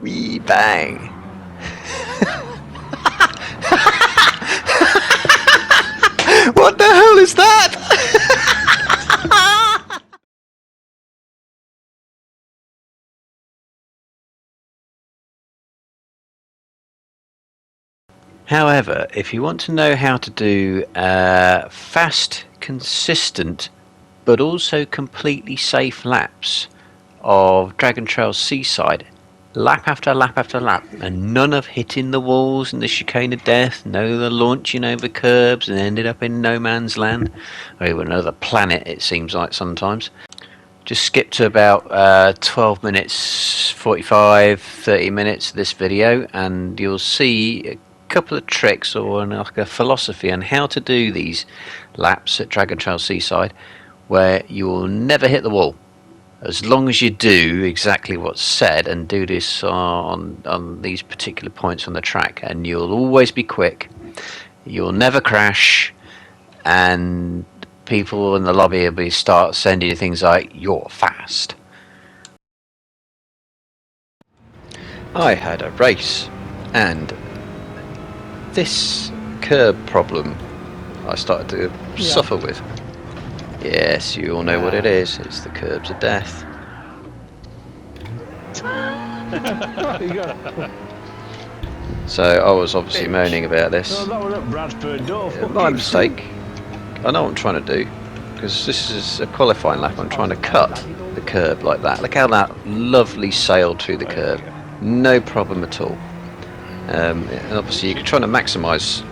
wee bang. What the hell is that? However, if you want to know how to do fast, consistent, but also completely safe laps of Dragon Trail Seaside, lap after lap after lap, and none of hitting the walls and the chicane of death, no the launching over curbs and ended up in no man's land, or even another planet it seems like sometimes. Just skip to about 12 minutes, 45, 30 minutes of this video and you'll see a couple of tricks or like a philosophy on how to do these laps at Dragon Trail Seaside where you will never hit the wall. As long as you do exactly what's said and do this on these particular points on the track, and you'll always be quick, you'll never crash, and people in the lobby will start sending you things like, you're fast. I had a race and this curb problem I started to suffer with. Yes, you all know what it is. It's the curbs of death. So I was obviously moaning about this. My mistake. I know what I'm trying to do, because this is a qualifying lap. I'm trying to cut the curb like that. Look how that lovely sailed through the curb. No problem at all. And obviously you're trying to maximise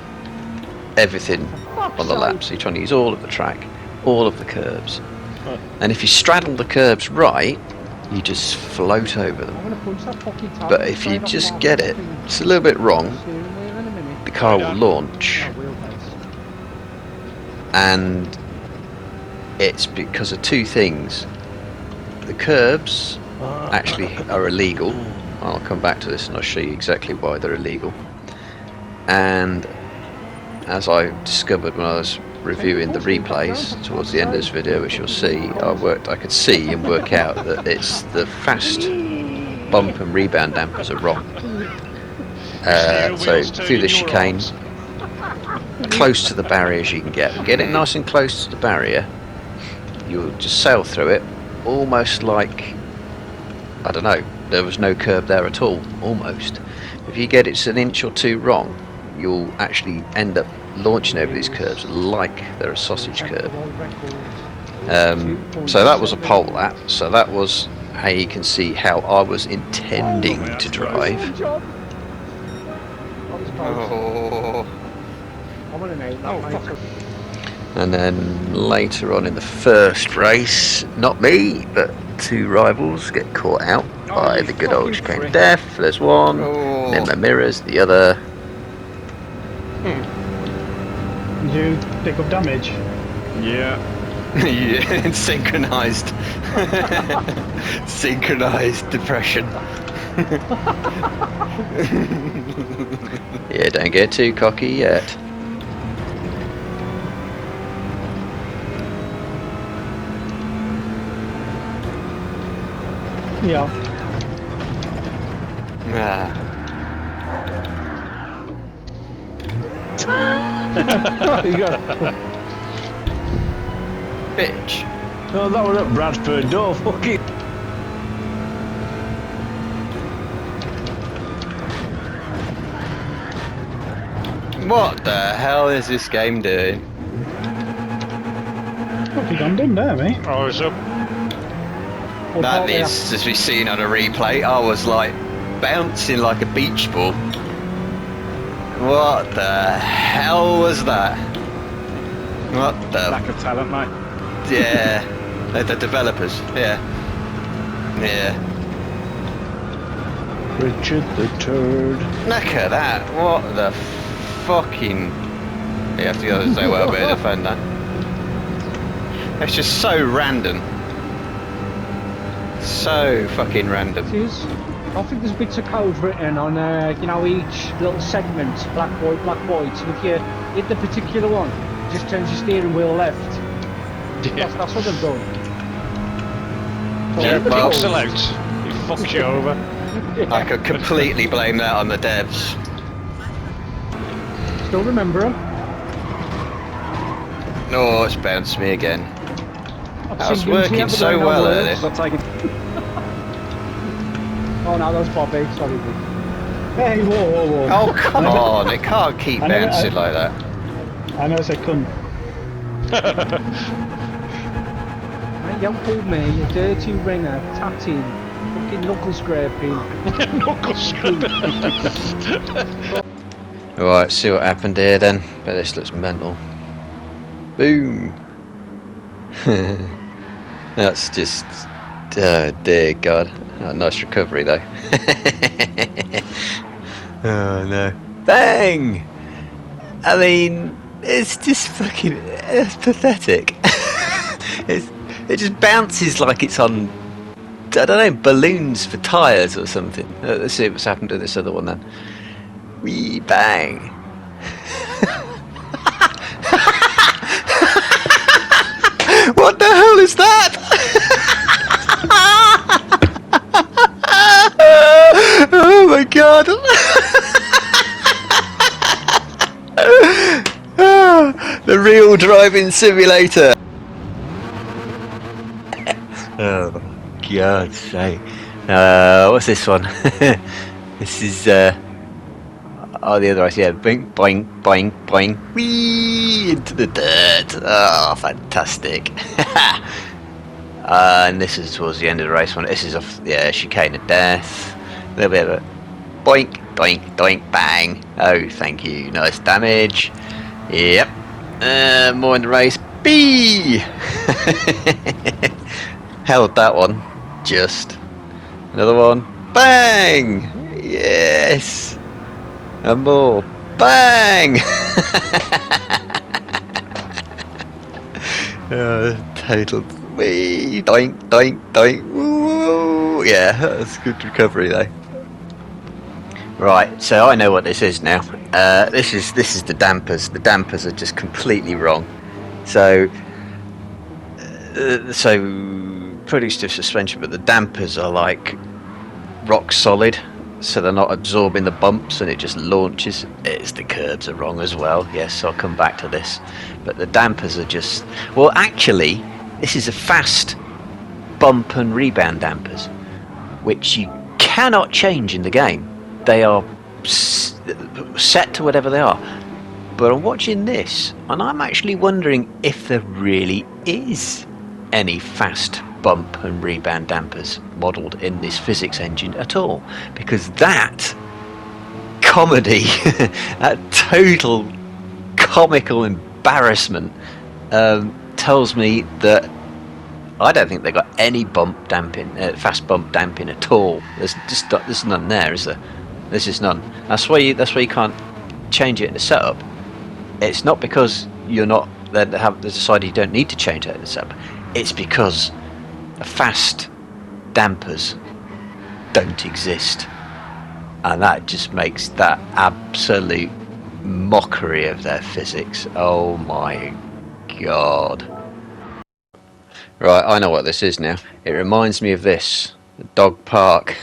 everything on the lap. So you're trying to use all of the track, all of the curbs. And if you straddle the curbs right, you just float over them. But if you just get it, it's a little bit wrong, the car will launch. And it's because of two things. The curbs actually are illegal. I'll come back to this and I'll show you exactly why they're illegal. And as I discovered when I was reviewing the replays towards the end of this video, which you'll see, I could see and work out that it's the fast bump and rebound dampers are wrong. So through the chicane, close to the barrier as you can get it nice and close to the barrier, you'll just sail through it almost like, I don't know, there was no curb there at all, almost. If you get it an inch or two wrong, you'll actually end up launching over these curves like they're a sausage curb. So that was a pole lap, so that was how you can see how I was intending to drive. Oh. And then later on in the first race, not me, but two rivals get caught out by the good old chicane of death. There's one, and then my mirrors, the other. Did you pick up damage? Yeah. Yeah, synchronized. Synchronized depression. Yeah, don't get too cocky yet. Yeah. You got it. Bitch. No, that was at Bradford door, fucking. What the hell is this game doing? What have you done there, mate? Oh, it's up. That is, as we've seen on a replay, I was like bouncing like a beach ball. What the hell was that? What the... Lack of talent, mate. Yeah, the developers, yeah. Yeah. Richard the Turd. Look at that, what the fucking... You have to go and say well, but defend that. It's just so random. So fucking random. I think there's bits of code written on, you know, each little segment, black, white, and if you hit the particular one, it just turns your steering wheel left. Yeah. That's what they've done. Yeah, well, pixel out. It fucks you over. I could completely blame that on the devs. Still remember them? No, it's bounced me again. I was seen Unity working have the so going on well Worlds. earlier. That's like Oh no, that's Bobby. Sorry. Dude. Hey, whoa, whoa, whoa. Oh, come on, it can't keep I never- bouncing like that. I know, I couldn't. Mate, you called me a dirty ringer, tatting, fucking knuckle scraping. Knuckle Right, see what happened here then. But this looks mental. Boom. That's just... Oh, dear God. Oh, nice recovery though. Oh no. Bang! I mean, it's just fucking... It's pathetic. It just bounces like it's on... I don't know, balloons for tyres or something. Let's see what's happened to this other one then. Wee bang. What the hell is that? Oh my God. The real driving simulator. Oh God's sake. What's this one? This is oh, the other eyes, yeah. Boing, boing, boing, boing. Whee! Into the dirt. Oh, fantastic. And this is towards the end of the race one. This is off, yeah, chicane of death. A little bit of a boink, doink, doink, bang. Oh, thank you. Nice damage. Yep. More in the race. B! Held that one. Just. Another one. Bang! Yes! And more. Bang! Total wee doink doink doink woo. Yeah, that's good recovery though. Right, so I know what this is now. This is the dampers. The dampers are just completely wrong. So pretty stiff suspension, but the dampers are like rock solid. So they're not absorbing the bumps and it just launches. It's the curbs are wrong as well. Yes, I'll come back to this. But the dampers are just... Well, actually, this is a fast bump and rebound dampers, which you cannot change in the game. They are set to whatever they are. But I'm watching this, and I'm actually wondering if there really is any fast bump and rebound dampers modelled in this physics engine at all, because that comedy, that total comical embarrassment tells me that I don't think they got any bump damping, fast bump damping at all. There's none there, is there? There's just none. That's why you can't change it in the setup. It's not because you're not they decided you don't need to change it in the setup. It's because fast dampers don't exist, and that just makes that absolute mockery of their physics. Oh my God. Right, I know what this is now. It reminds me of this dog park.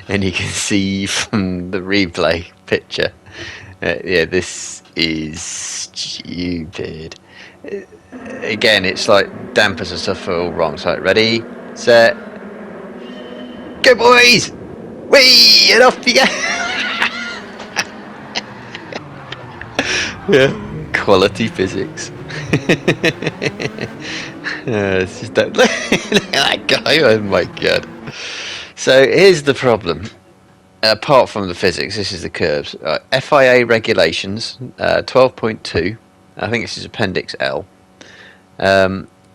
And you can see from the replay picture, yeah, this is stupid. Again, it's like dampers and stuff are all wrong. So ready, set, go boys! Whee! And off you go! Yeah, quality physics. It's just don't look at that guy. Oh my God. So here's the problem. Apart from the physics, this is the curbs. FIA regulations 12.2. I think this is Appendix L.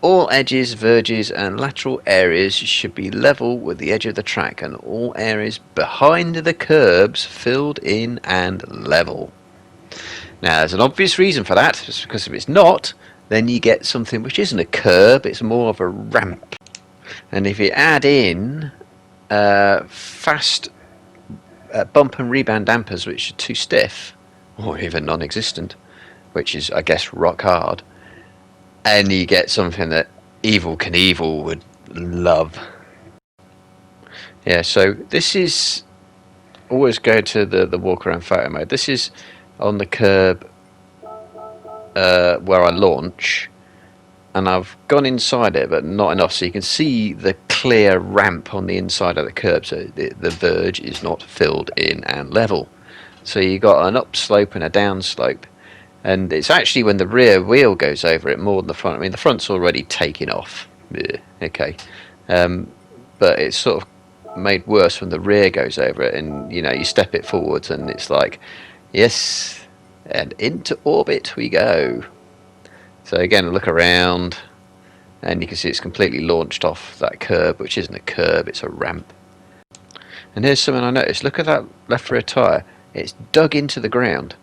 All edges, verges and lateral areas should be level with the edge of the track, and all areas behind the curbs filled in and level. Now there's an obvious reason for that. It's because if it's not, then you get something which isn't a curb, it's more of a ramp. And if you add in fast bump and rebound dampers which are too stiff, or even non-existent, which is, I guess, rock hard, and you get something that Evel Knievel would love. Yeah, so this is always go to the walk around photo mode. This is on the curb where I launch, and I've gone inside it, but not enough, so you can see the clear ramp on the inside of the curb, so the verge is not filled in and level. So you got an upslope and a downslope, and it's actually when the rear wheel goes over it more than the front. I mean, the front's already taken off, okay, but it's sort of made worse when the rear goes over it, and you know, you step it forwards and it's like, yes, and into orbit we go. So again, look around and you can see it's completely launched off that curb, which isn't a curb, it's a ramp. And here's something I noticed. Look at that left rear tyre. It's dug into the ground.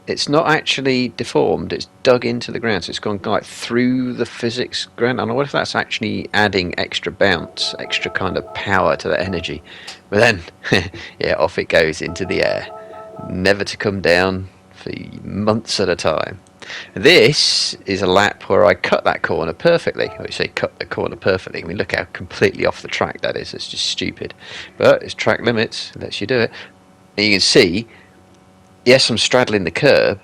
It's not actually deformed, it's dug into the ground, so it's gone like through the physics ground. I don't know if that's actually adding extra bounce, extra kind of power to that energy. But then, yeah, off it goes into the air, never to come down for months at a time. This is a lap where I cut that corner perfectly. I say cut the corner perfectly. I mean, look how completely off the track that is. It's just stupid. But it's track limits, it lets you do it. And you can see, yes, I'm straddling the curb,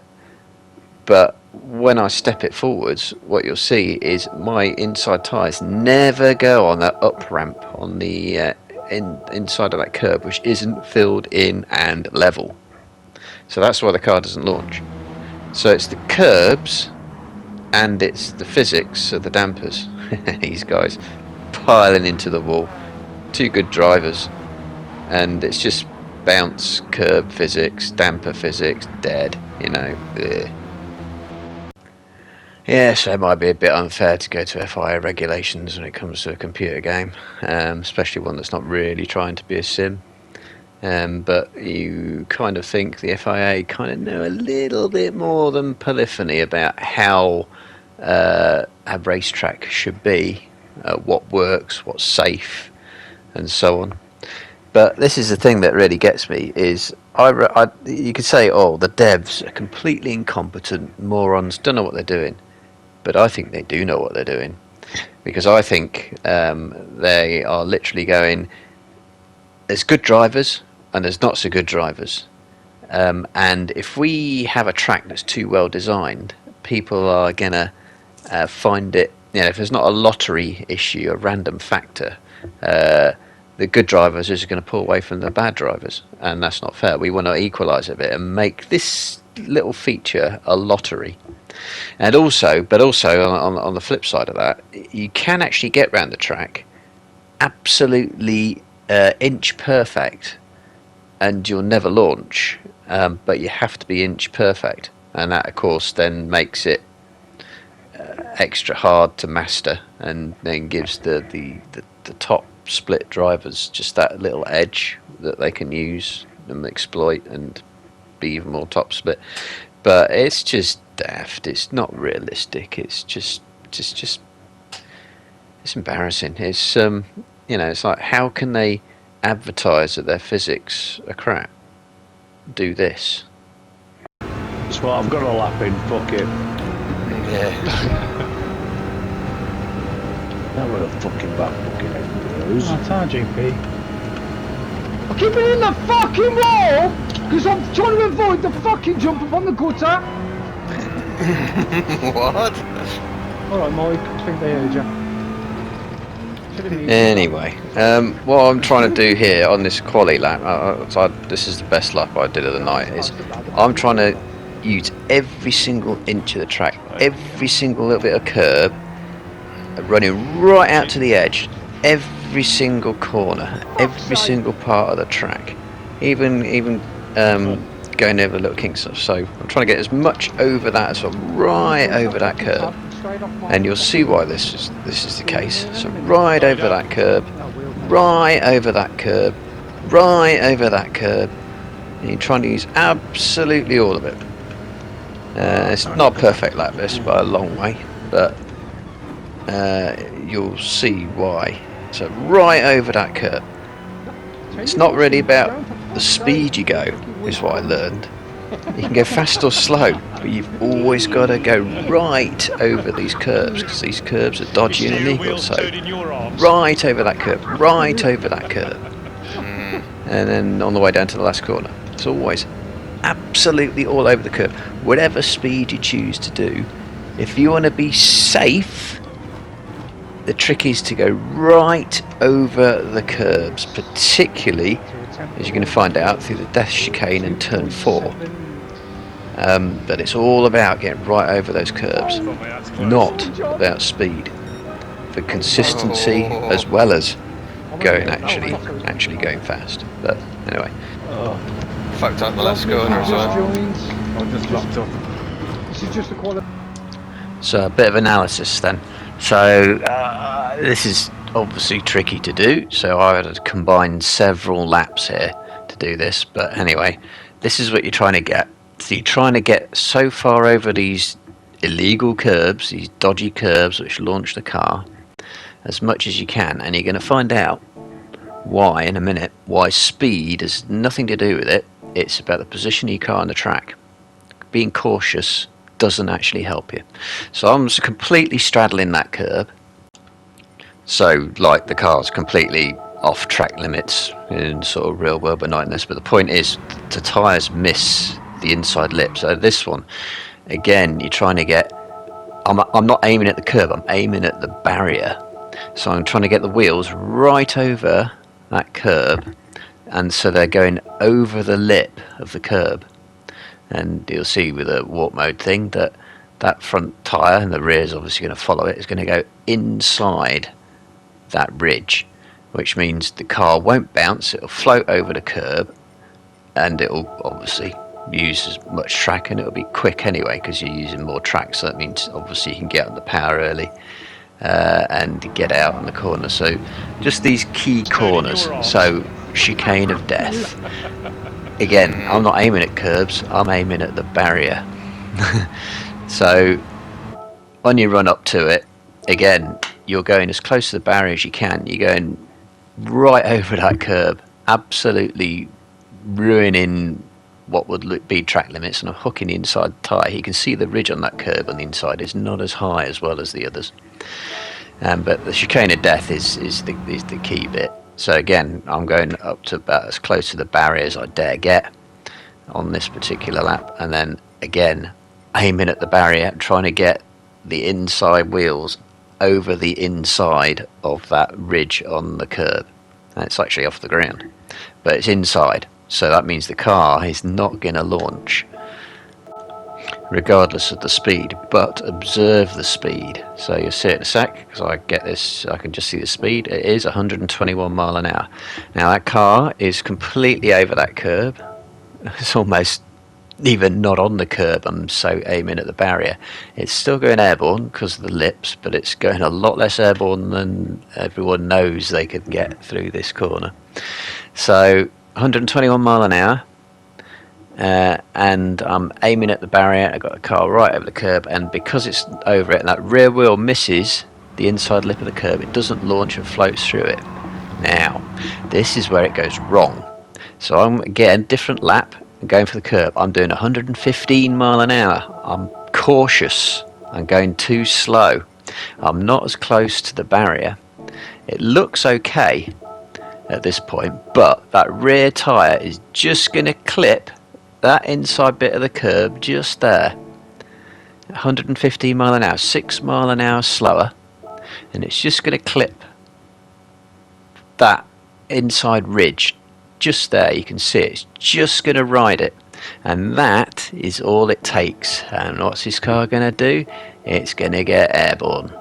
but when I step it forwards, what you'll see is my inside tyres never go on that up ramp on the inside of that curb, which isn't filled in and level. So that's why the car doesn't launch. So it's the curbs and it's the physics of the dampers. These guys piling into the wall. Two good drivers, and it's just bounce, curb physics, damper physics, dead, you know. Ugh. Yeah, so it might be a bit unfair to go to FIA regulations when it comes to a computer game, especially one that's not really trying to be a sim. But you kind of think the FIA kind of know a little bit more than polyphony about how a racetrack should be, what works, what's safe, and so on. But this is the thing that really gets me, is you could say, oh, the devs are completely incompetent morons, don't know what they're doing. But I think they do know what they're doing. Because I think they are literally going, there's good drivers and there's not so good drivers. And if we have a track that's too well designed, people are going to find it, you know, if there's not a lottery issue, a random factor, the good drivers are going to pull away from the bad drivers, and that's not fair. We want to equalise a bit and make this little feature a lottery. And also, but also on the flip side of that, you can actually get round the track absolutely inch perfect, and you'll never launch. But you have to be inch perfect, and that, of course, then makes it extra hard to master, and then gives the top split drivers just that little edge that they can use and exploit and be even more top split. But it's just daft. It's not realistic. It's just it's embarrassing. It's you know, it's like, how can they advertise that their physics are crap? Do this. So I've got a lap in. Fuck it. Yeah. That was a fucking bad fucking head. That's RGP. I keep it in the fucking wall because I'm trying to avoid the fucking jump up on the gutter. What? Alright, Mike, I think they heard you. Anyway, what I'm trying to do here on this quali lap, this is the best lap I did of the night, is I'm trying to use every single inch of the track, every single little bit of curb, running right out to the edge, every single corner, every single part of the track, even going over little kinks. So I'm trying to get as much over that as well, right over that curb, and you'll see why this is the case. So right over that curb, right over that curb, right over that curb, and you're trying to use absolutely all of it. It's not a perfect lap this by a long way, but you'll see why. So right over that curb. It's not really about the speed you go, is what I learned. You can go fast or slow, but you've always got to go right over these curbs, because these curbs are dodgy and illegal. So right over that curb, right over that curb. and then on the way down to the last corner. It's always absolutely all over the curb. Whatever speed you choose to do, if you want to be safe, the trick is to go right over the curbs, particularly, as you're going to find out, through the death chicane and turn 4. But it's all about getting right over those curbs, not about speed, for consistency as well as going actually going fast. But anyway, Fucked up the last corner as well. I just locked up. This is just the quality. so a bit of analysis then. So this is obviously tricky to do, so I had to combine several laps here to do this. But anyway, this is what you're trying to get. So you're trying to get so far over these illegal curbs, these dodgy curbs which launch the car, as much as you can, and you're going to find out why in a minute, why speed has nothing to do with it. It's about the position of your car on the track. Being cautious doesn't actually help you. So I'm just completely straddling that curb, so like the car's completely off track limits in sort of real world benignness, but the point is the tyres miss the inside lip. So this one, again, you're trying to get, I'm not aiming at the curb, I'm aiming at the barrier. So I'm trying to get the wheels right over that curb, and so they're going over the lip of the curb. And you'll see with a walk mode thing that that front tyre, and the rear is obviously going to follow it, is going to go inside that ridge, which means the car won't bounce, it'll float over the curb, and it'll obviously use as much track, and it'll be quick anyway because you're using more track. So that means obviously you can get on the power early and get out on the corner. So just these key corners, so chicane of death. Again, I'm not aiming at curbs, I'm aiming at the barrier. So on your run up to it, again, you're going as close to the barrier as you can. You're going right over that curb, absolutely ruining what would be track limits, and I'm hooking the inside tyre. You can see the ridge on that curb on the inside is not as high as well as the others. But the chicane of death is the key bit. So again, I'm going up to about as close to the barrier as I dare get on this particular lap, and then again aiming at the barrier, trying to get the inside wheels over the inside of that ridge on the curb. And it's actually off the ground, but it's inside, so that means the car is not going to launch regardless of the speed, but observe the speed. So you'll see it in a sec, because I get this, I can just see the speed. It is 121 mile an hour. Now that car is completely over that curb. It's almost even not on the curb, I'm so aiming at the barrier. It's still going airborne because of the lips, but it's going a lot less airborne than everyone knows they could get through this corner. So 121 mile an hour. And I'm aiming at the barrier. I've got the car right over the curb, and because it's over it and that rear wheel misses the inside lip of the curb, it doesn't launch and floats through it. Now this is where it goes wrong. So I'm again different lap and going for the curb. I'm doing 115 mile an hour. I'm cautious, I'm going too slow, I'm not as close to the barrier. It looks okay at this point, but that rear tyre is just going to clip that inside bit of the curb just there. 115 mile an hour, 6 mile an hour slower, and it's just going to clip that inside ridge just there. You can see it's just going to ride it, and that is all it takes. And what's this car going to do? It's going to get airborne,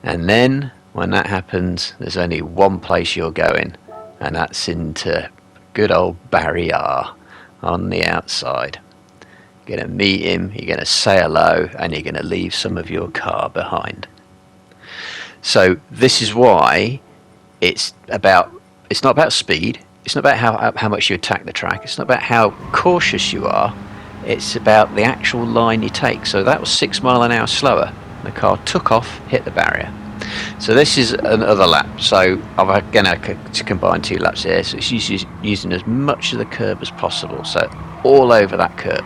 and then when that happens, there's only one place you're going, and that's into good old barrier on the outside. You're going to meet him, you're going to say hello, and you're going to leave some of your car behind. So this is why it's not about speed, it's not about how much you attack the track, it's not about how cautious you are, it's about the actual line you take. So that was 6 mile an hour slower. The car took off, hit the barrier. So this is another lap. So I'm going to combine 2 laps here. So it's using as much of the curb as possible. So all over that curb,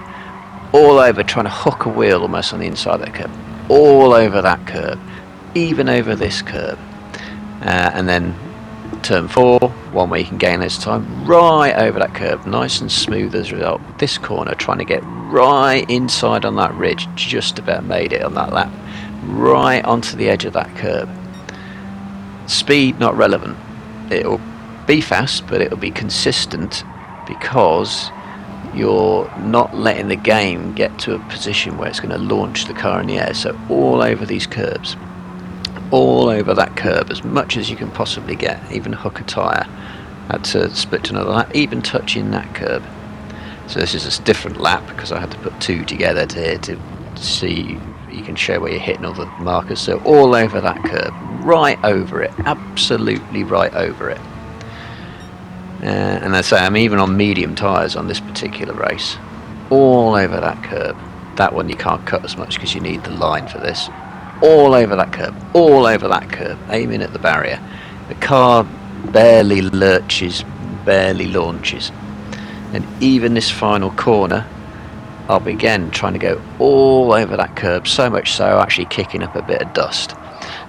all over, trying to hook a wheel almost on the inside of that curb, all over that curb, even over this curb, and then turn 4, one where you can gain less time, right over that curb, nice and smooth as a result. This corner, trying to get right inside on that ridge, just about made it on that lap, right onto the edge of that curb. Speed not relevant, it'll be fast, but it'll be consistent because you're not letting the game get to a position where it's going to launch the car in the air. So all over these curbs, all over that curb, as much as you can possibly get, even hook a tyre, had to split to another lap, even touching that curb. So this is a different lap because I had to put two together to see you can show where you're hitting all the markers. So all over that curb, right over it, absolutely right over it. And I say I'm even on medium tyres on this particular race, all over that curb. That one you can't cut as much because you need the line for this. All over that curb, all over that curb, aiming at the barrier. The car barely lurches, barely launches. And even this final corner, I'll be again trying to go all over that curb, so much so actually kicking up a bit of dust.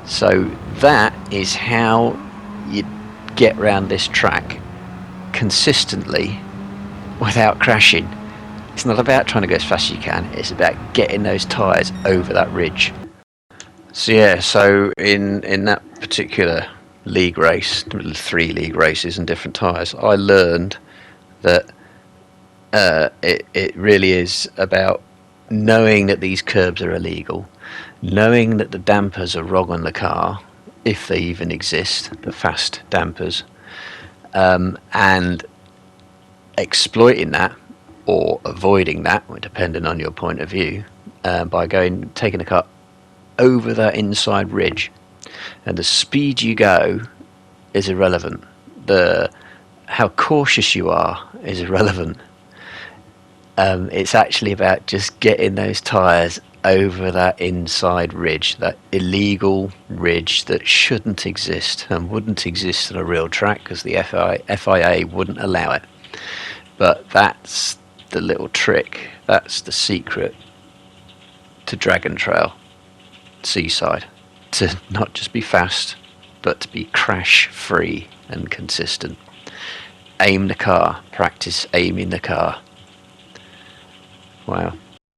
So that is how you get around this track consistently without crashing. It's not about trying to go as fast as you can, it's about getting those tyres over that ridge. So yeah, so in that particular league race, 3 league races and different tyres, I learned that it really is about knowing that these curbs are illegal, knowing that the dampers are wrong on the car, if they even exist, the fast dampers, and exploiting that or avoiding that, depending on your point of view, by taking the car over that inside ridge. And the speed you go is irrelevant. How cautious you are is irrelevant. It's actually about just getting those tyres over that inside ridge, that illegal ridge that shouldn't exist and wouldn't exist on a real track because the FIA wouldn't allow it. But that's the little trick, that's the secret to Dragon Trail Seaside, to not just be fast but to be crash free and consistent. Aim the car, practice aiming the car. Wow.